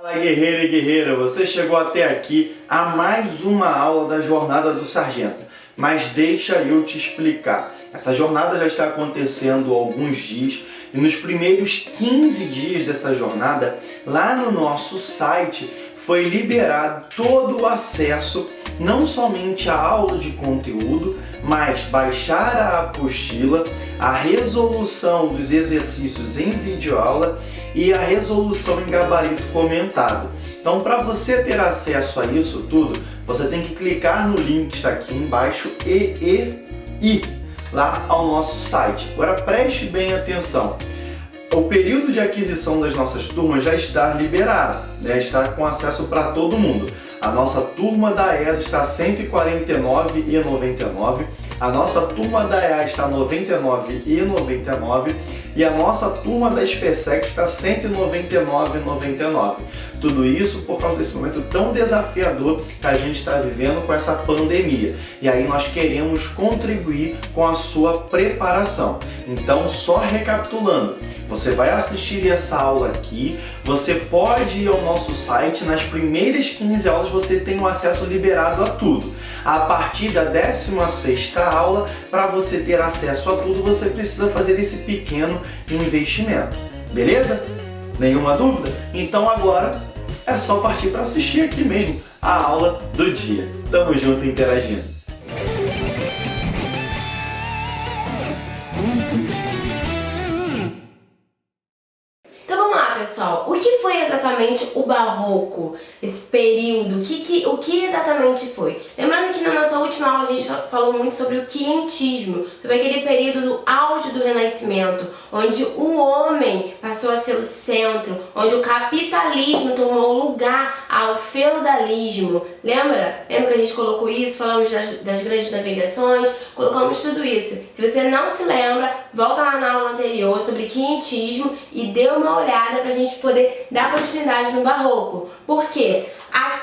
Fala guerreiro e guerreira, você chegou até aqui a mais uma aula da Jornada do Sargento. Mas deixa eu te explicar. Essa jornada já está acontecendo há alguns dias e nos primeiros 15 dias dessa jornada, lá no nosso site, foi liberado todo o acesso, não somente à aula de conteúdo, mas baixar a apostila, a resolução dos exercícios em videoaula e a resolução em gabarito comentado. Então, para você ter acesso a isso tudo, você tem que clicar no link que está aqui embaixo e ir lá ao nosso site. Agora preste bem atenção. O período de aquisição das nossas turmas já está liberado, está com acesso para todo mundo. A nossa turma da ESA está R$ 149,99, a nossa turma da EA está R$ 99,99 e a nossa turma da SPSEC está R$ 199,99. Tudo isso por causa desse momento tão desafiador que a gente está vivendo com essa pandemia. E aí nós queremos contribuir com a sua preparação. Então, só recapitulando, você vai assistir essa aula aqui, você pode ir ao nosso site, nas primeiras 15 aulas você tem um acesso liberado a tudo. A partir da 16ª aula, para você ter acesso a tudo, você precisa fazer esse pequeno investimento. Beleza? Nenhuma dúvida? Então agora é só partir para assistir aqui mesmo a aula do dia. Tamo junto interagindo. Então vamos lá, pessoal. O que foi exatamente o Barroco? Esse período? O que exatamente foi? Lembrando que na nossa última aula a gente falou muito sobre o quientismo, sobre aquele período do auge do Renascimento, onde o homem passou a ser o centro, onde o capitalismo tomou lugar ao feudalismo. Lembra? Lembra que a gente colocou isso? Falamos das grandes navegações, colocamos tudo isso. Se você não se lembra, volta lá na aula anterior sobre quientismo e dê uma olhada pra gente poder dar continuidade no Barroco. Porque a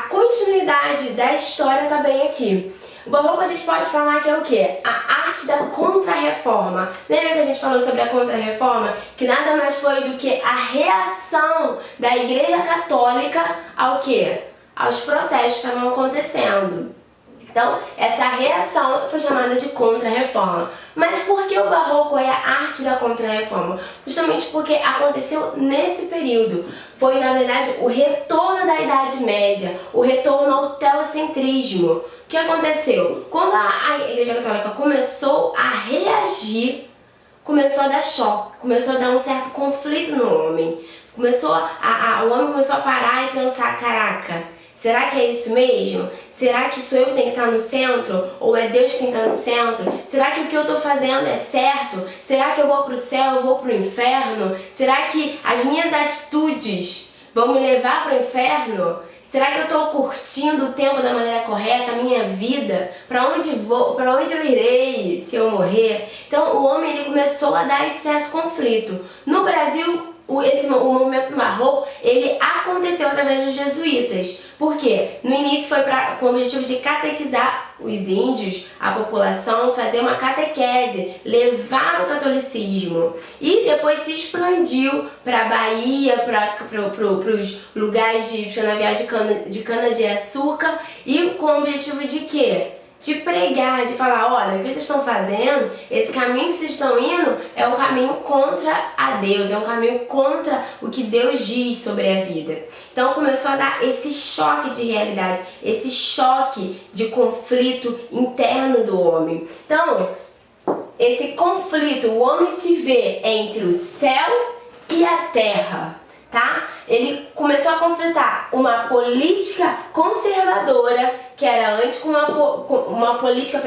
continuidade da história tá bem aqui. O Barroco a gente pode falar que é o quê? A arte da Contra-Reforma. Lembra que a gente falou sobre a Contra-Reforma? Que nada mais foi do que a reação da Igreja Católica ao quê? Aos protestos que estavam acontecendo. Então, essa reação foi chamada de Contra-Reforma. Mas por que o Barroco é a arte da Contra-Reforma? Justamente porque aconteceu nesse período. Foi, na verdade, o retorno da Idade Média, o retorno ao teocentrismo. O que aconteceu? Quando a Igreja Católica começou a reagir, começou a dar choque, começou a dar um certo conflito no homem. O homem começou a parar e pensar, caraca, será que é isso mesmo? Será que sou eu que tenho que estar no centro? Ou é Deus que tem que estar no centro? Será que o que eu estou fazendo é certo? Será que eu vou para o céu, eu vou para o inferno? Será que as minhas atitudes vão me levar para o inferno? Será que eu estou curtindo o tempo da maneira correta, a minha vida? Para onde vou? Para onde eu irei se eu morrer? Então o homem ele começou a dar esse certo conflito. No Brasil, o movimento Barroco, ele aconteceu através dos jesuítas. Por quê? No início foi com o objetivo de catequizar os índios, a população, fazer uma catequese, levar o catolicismo. E depois se expandiu para a Bahia, para os lugares de canaviais de cana-de-açúcar, e com o objetivo de quê? De pregar, de falar, olha, o que vocês estão fazendo, esse caminho que vocês estão indo é um caminho contra a Deus, é um caminho contra o que Deus diz sobre a vida. Então começou a dar esse choque de realidade, esse choque de conflito interno do homem. Então, esse conflito, o homem se vê entre o céu e a terra. Tá? Ele começou a conflitar uma política conservadora, que era antes, com uma política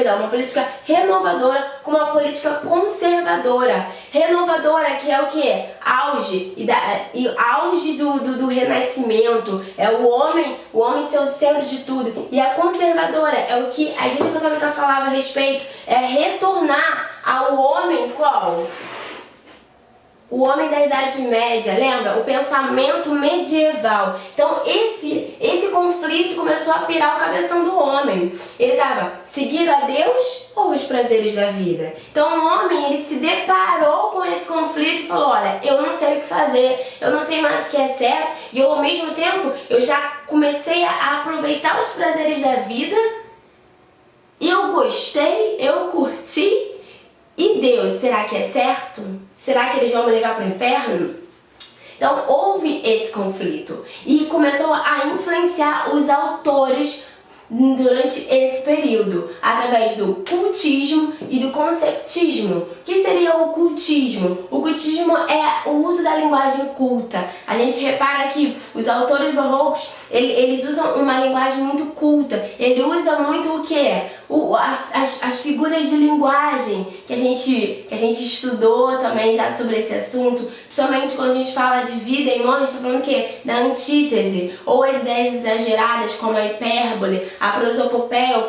renovadora, com uma política conservadora. Renovadora, que é o que? Auge, auge do renascimento, é o homem ser o centro de tudo. E a conservadora é o que a Igreja Católica falava a respeito, é retornar ao homem qual? o homem da Idade Média, lembra? O pensamento medieval. Então esse conflito começou a pirar o cabeção do homem. Ele estava seguir a Deus ou os prazeres da vida? Então o homem, ele se deparou com esse conflito e falou, olha, eu não sei o que fazer, eu não sei mais o que é certo, e eu, ao mesmo tempo, eu já comecei a aproveitar os prazeres da vida, eu gostei, eu curti. E Deus, será que é certo? Será que eles vão me levar para o inferno? Então houve esse conflito e começou a influenciar os autores durante esse período, através do cultismo e do conceptismo. O que seria o cultismo? O cultismo é o uso da linguagem culta. A gente repara que os autores barrocos, eles usam uma linguagem muito culta. Ele usa muito o quê? As figuras de linguagem que a gente estudou também já sobre esse assunto, principalmente quando a gente fala de vida e morte, a gente está falando o quê? Da antítese, ou as ideias exageradas como a hipérbole, a prosopopeia, ou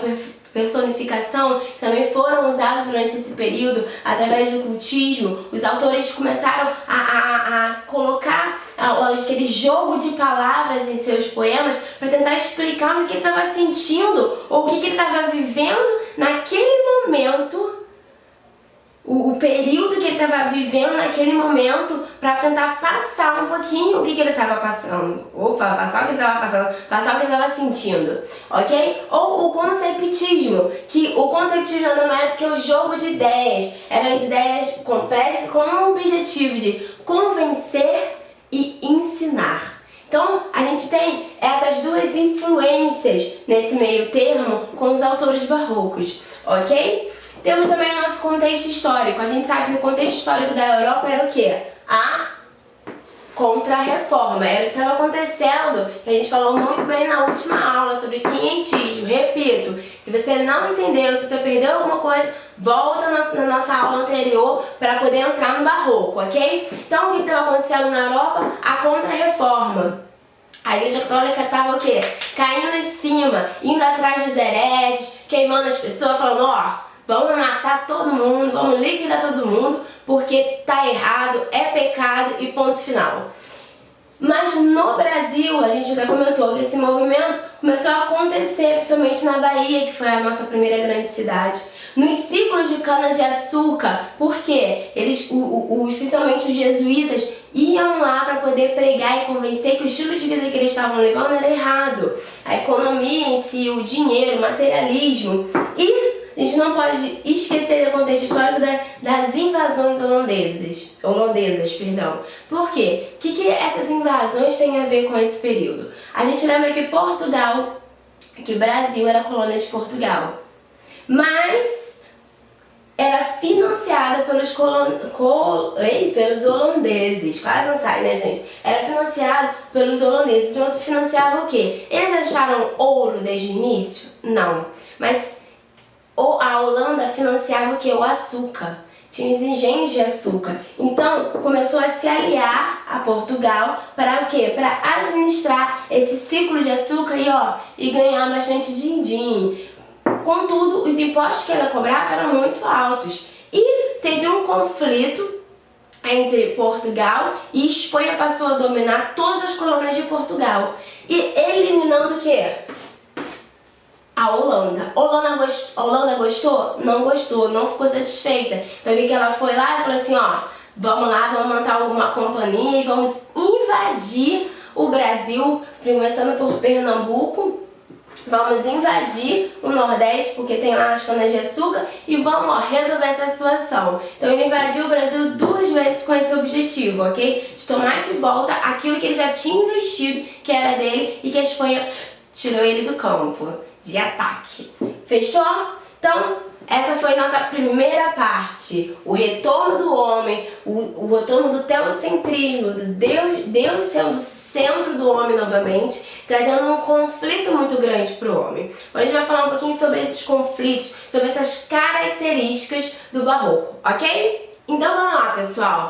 personificação, também foram usados durante esse período através do cultismo. Os autores começaram a colocar aquele jogo de palavras em seus poemas para tentar explicar o que ele estava sentindo ou o que ele estava vivendo naquele momento, o período que ele estava vivendo naquele momento, para tentar passar um pouquinho o que ele estava passando. Passar o que ele estava passando, passar o que ele estava sentindo, ok? Ou o conceptismo, que o conceptismo nada mais do que o jogo de ideias. Eram as ideias complexas com o objetivo de convencer e ensinar. Então, a gente tem essas duas influências nesse meio termo com os autores barrocos, ok? Temos também o nosso contexto histórico. A gente sabe que o contexto histórico da Europa era o quê? A Contra-Reforma. Era o que estava acontecendo, que a gente falou muito bem na última aula sobre quinhentismo. Repito, se você não entendeu, se você perdeu alguma coisa, volta na nossa aula anterior para poder entrar no barroco, ok? Então, o que estava acontecendo na Europa? A Contra-Reforma. A Igreja Católica estava o quê? Caindo em cima, indo atrás dos hereges, queimando as pessoas, falando, ó, vamos matar todo mundo, vamos liquidar todo mundo, porque tá errado, é pecado e ponto final. Mas no Brasil, a gente já comentou que esse movimento começou a acontecer, principalmente na Bahia, que foi a nossa primeira grande cidade. Nos ciclos de cana-de-açúcar, porque eles, principalmente os jesuítas, iam lá para poder pregar e convencer que o estilo de vida que eles estavam levando era errado. A economia em si, o dinheiro, o materialismo. E a gente não pode esquecer do contexto histórico das invasões holandesas. Por quê? O que essas invasões têm a ver com esse período? A gente lembra que que o Brasil era colônia de Portugal, mas era financiada pelos holandeses. Quase não sai, né, gente? Era financiado pelos holandeses. Então, se financiava o quê? Eles acharam ouro desde o início? Não. Mas a Holanda financiava o quê? O açúcar. Tinha os engenhos de açúcar. Então, começou a se aliar a Portugal para o quê? Para administrar esse ciclo de açúcar e ganhar bastante din-din. Contudo, os impostos que ela cobrava eram muito altos. E teve um conflito entre Portugal e Espanha, passou a dominar todas as colônias de Portugal. E eliminando o quê? A Holanda. Holanda gostou? Não gostou, não ficou satisfeita. Então o que ela foi lá e falou assim, ó, vamos lá, vamos montar uma companhia e vamos invadir o Brasil, começando por Pernambuco. Vamos invadir o Nordeste, porque tem lá as canas de açúcar, e vamos resolver essa situação. Então ele invadiu o Brasil 2 vezes com esse objetivo, ok? De tomar de volta aquilo que ele já tinha investido, que era dele, e que a Espanha tirou ele do campo de ataque. Fechou? Então, essa foi nossa primeira parte. O retorno do homem, o retorno do teocentrismo, do Deus sendo o centro do homem novamente, trazendo um conflito muito grande para o homem. Agora a gente vai falar um pouquinho sobre esses conflitos, sobre essas características do barroco, ok? Então vamos lá, pessoal,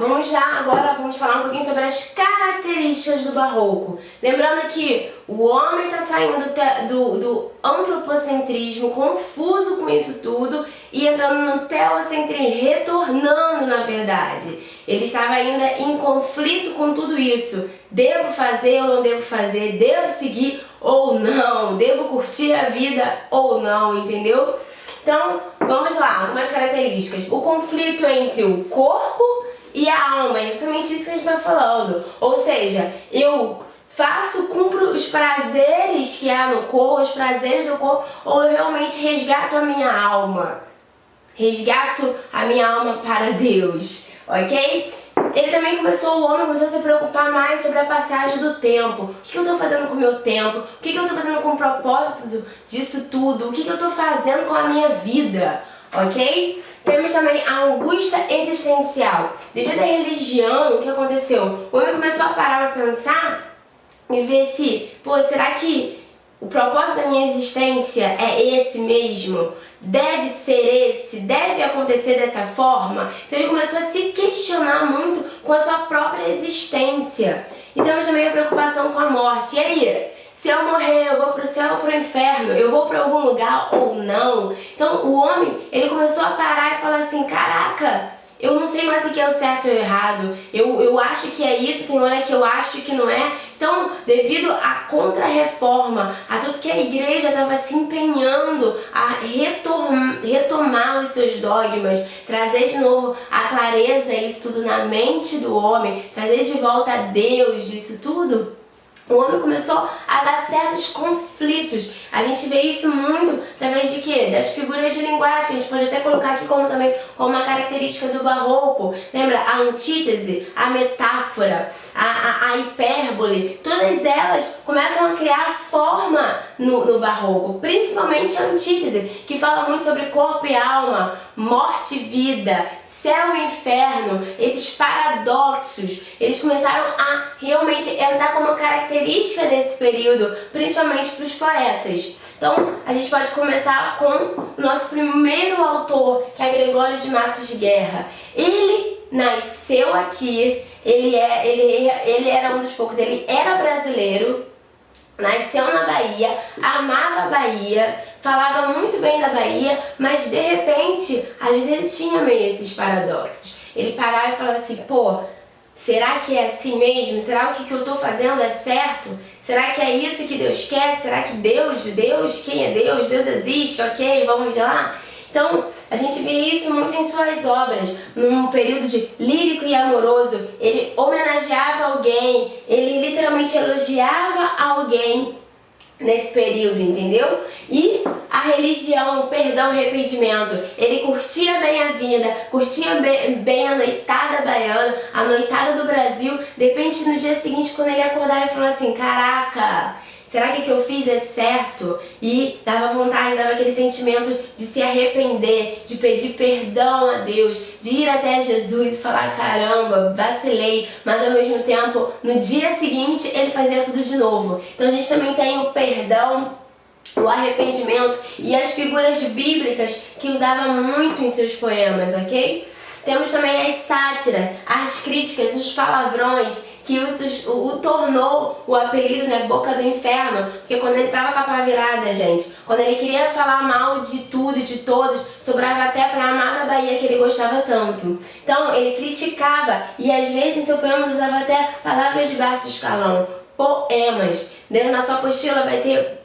agora vamos falar um pouquinho sobre as características do barroco. Lembrando que o homem está saindo do antropocentrismo, confuso com isso tudo, e entrando no teocentrismo, retornando na verdade. Ele estava ainda em conflito com tudo isso. Devo fazer ou não devo fazer? Devo seguir ou não? Devo curtir a vida ou não? Entendeu? Então, vamos lá, algumas características. O conflito entre o corpo e a alma, é exatamente isso que a gente está falando. Ou seja, eu cumpro os prazeres que há no corpo, os prazeres do corpo, ou eu realmente resgato a minha alma. Resgato a minha alma para Deus, ok? O homem começou a se preocupar mais sobre a passagem do tempo. O que eu estou fazendo com o meu tempo? O que eu estou fazendo com o propósito disso tudo? O que eu estou fazendo com a minha vida? Ok? Temos também a angústia existencial. Devido à religião, o que aconteceu? O homem começou a parar para pensar e ver se, será que o propósito da minha existência é esse mesmo? Deve ser esse? Deve acontecer dessa forma? Então ele começou a se questionar muito com a sua própria existência. E temos também a preocupação com a morte. E aí? Se eu morrer, eu vou para o céu ou para o inferno? Eu vou para algum lugar ou não? Então o homem, ele começou a parar e falar assim, caraca, eu não sei mais o que é o certo ou o errado. Eu acho que é isso, tem hora que eu acho que não é. Então, devido à contra-reforma, a tudo que a igreja estava se empenhando a retomar os seus dogmas, trazer de novo a clareza e isso tudo na mente do homem, trazer de volta a Deus disso tudo, o homem começou a dar certos conflitos. A gente vê isso muito através de quê? Das figuras de linguagem, que a gente pode até colocar aqui como uma característica do barroco. Lembra? A antítese, a metáfora, a hipérbole, todas elas começam a criar forma no barroco. Principalmente a antítese, que fala muito sobre corpo e alma, morte e vida, céu e inferno, esses paradoxos, eles começaram a realmente entrar como característica desse período, principalmente para os poetas. Então, a gente pode começar com o nosso primeiro autor, que é Gregório de Matos de Guerra. Ele nasceu aqui, ele era um dos poucos, ele era brasileiro, nasceu na Bahia, amava a Bahia, falava muito bem da Bahia, mas de repente, às vezes ele tinha meio esses paradoxos. Ele parava e falava assim, será que é assim mesmo? Será que o que eu estou fazendo é certo? Será que é isso que Deus quer? Será que Deus, quem é Deus? Deus existe, ok, vamos lá? Então, a gente vê isso muito em suas obras, num período de lírico e amoroso. Ele homenageava alguém, ele literalmente elogiava alguém nesse período, entendeu? E a religião, o perdão, o arrependimento. Ele curtia bem a vida, curtia bem a noitada baiana, a noitada do Brasil. De repente, no dia seguinte, quando ele acordava, ele falou assim, caraca, será que o que eu fiz é certo? E dava vontade, dava aquele sentimento de se arrepender, de pedir perdão a Deus, de ir até Jesus e falar, caramba, vacilei, mas ao mesmo tempo, no dia seguinte, ele fazia tudo de novo. Então a gente também tem o perdão, o arrependimento e as figuras bíblicas que usava muito em seus poemas, ok? Temos também as sátiras, as críticas, os palavrões, que o tornou o apelido, Boca do Inferno, porque quando ele tava com a pá virada, gente, quando ele queria falar mal de tudo e de todos, sobrava até pra amada Bahia que ele gostava tanto. Então, ele criticava e às vezes em seu poema usava até palavras de baixo escalão, poemas. Dentro da sua apostila vai ter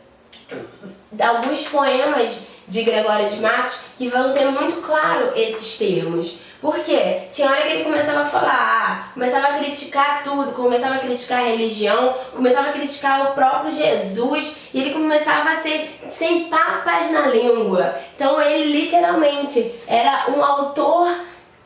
alguns poemas de Gregório de Matos que vão ter muito claro esses termos. Por quê? Tinha hora que ele começava a falar, começava a criticar tudo, começava a criticar a religião, começava a criticar o próprio Jesus e ele começava a ser sem papas na língua. Então ele literalmente era um autor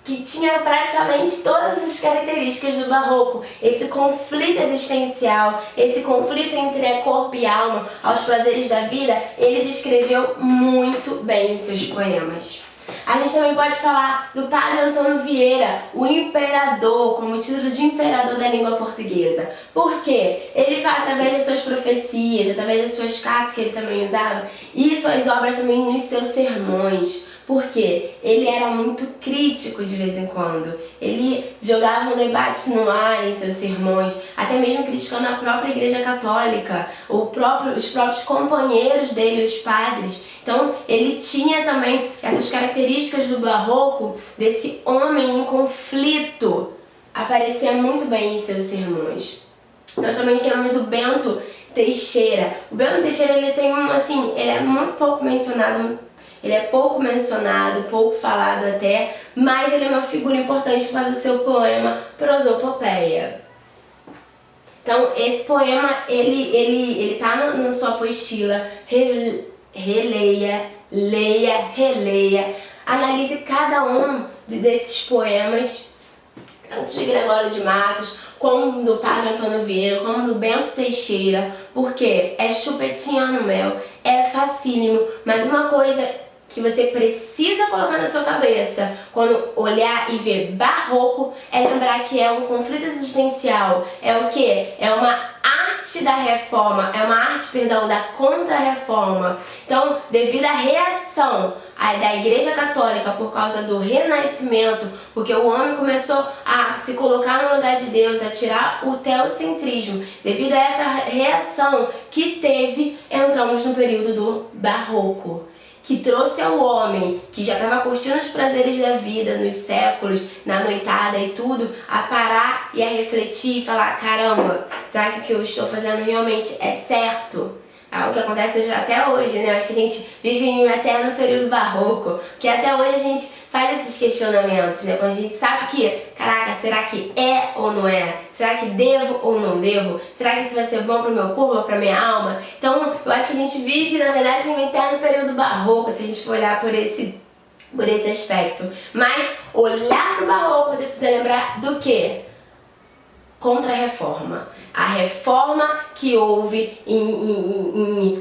que tinha praticamente todas as características do barroco. Esse conflito existencial, esse conflito entre corpo e alma, aos prazeres da vida, ele descreveu muito bem em seus poemas. A gente também pode falar do Padre Antônio Vieira, o imperador, como título de imperador da língua portuguesa. Por quê? Ele fala através de suas profecias profecias, através das suas cartas que ele também usava, e suas obras também nos seus sermões. Porque ele era muito crítico de vez em quando. Ele jogava um debate no ar em seus sermões, até mesmo criticando a própria Igreja Católica, os próprios companheiros dele, os padres. Então ele tinha também essas características do barroco, desse homem em conflito, aparecia muito bem em seus sermões. Nós também temos o Bento Teixeira. O Bento Teixeira, ele tem ele é muito pouco mencionado. Ele é pouco mencionado, pouco falado até, mas ele é uma figura importante por causa do seu poema Prosopopeia. Então, esse poema, ele tá na sua apostila. Releia, leia, releia. Analise cada um desses poemas, tanto de Gregório de Matos, como do Padre Antônio Vieira, como do Bento Teixeira, porque é chupetinha no mel, é facílimo, mas uma coisa que você precisa colocar na sua cabeça quando olhar e ver barroco é lembrar que é um conflito existencial, é o quê? É uma arte da reforma, é uma arte, perdão, da contra-reforma. Então, devido à reação da Igreja Católica por causa do Renascimento, porque o homem começou a se colocar no lugar de Deus, a tirar o teocentrismo, devido a essa reação que teve, entramos no período do barroco, que trouxe ao homem, que já estava curtindo os prazeres da vida nos séculos, na noitada e tudo, a parar e a refletir e falar: caramba, será que o que eu estou fazendo realmente é certo? É o que acontece até hoje, né? Acho que a gente vive em um eterno período barroco, que até hoje a gente faz esses questionamentos, né? Quando a gente sabe que, caraca, será que é ou não é? Será que devo ou não devo? Será que isso vai ser bom pro meu corpo ou pra minha alma? Então, eu acho que a gente vive, na verdade, em um eterno período barroco, se a gente for olhar por esse aspecto. Mas, olhar pro barroco, você precisa lembrar do quê? Contra-reforma. A reforma que houve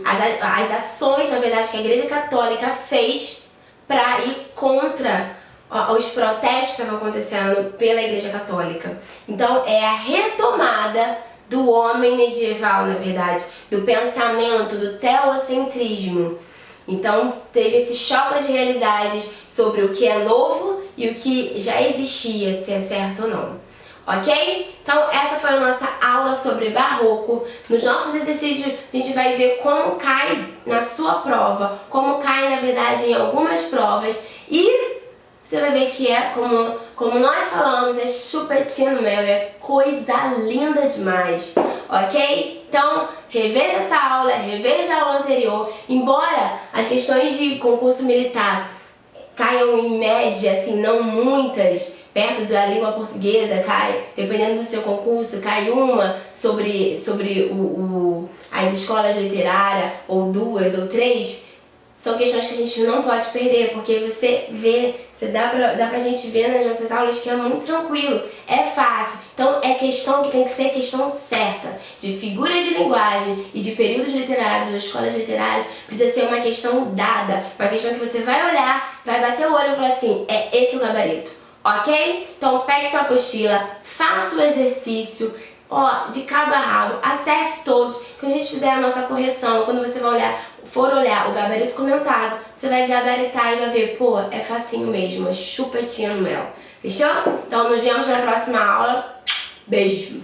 as ações, na verdade, que a Igreja Católica fez para ir contra os protestos que estavam acontecendo pela Igreja Católica. Então, é a retomada do homem medieval, na verdade, do pensamento, do teocentrismo. Então, teve esse choque de realidades sobre o que é novo e o que já existia, se é certo ou não. Ok? Então essa foi a nossa aula sobre barroco. Nos nossos exercícios a gente vai ver como cai na sua prova, como cai na verdade em algumas provas, e você vai ver que é como nós falamos, é chupetinha no mel, é coisa linda demais, ok? Então reveja essa aula, reveja a aula anterior. Embora as questões de concurso militar caiam em média, assim, não muitas, perto da língua portuguesa, cai, dependendo do seu concurso, cai uma sobre as escolas literárias, ou duas, ou três. São questões que a gente não pode perder, porque dá pra gente ver nas nossas aulas que é muito tranquilo, é fácil. Então é questão que tem que ser questão certa, de figuras de linguagem e de períodos literários ou escolas literárias, precisa ser uma questão dada, uma questão que você vai olhar, vai bater o olho e falar assim: é esse o gabarito, ok? Então pegue sua apostila, faça o exercício, de cabo a rabo, acerte todos. Quando a gente fizer a nossa correção, quando você for olhar o gabarito comentado, você vai gabaritar e vai ver, pô, é facinho mesmo, é chupetinha no mel. Fechou? Então nos vemos na próxima aula. Beijo!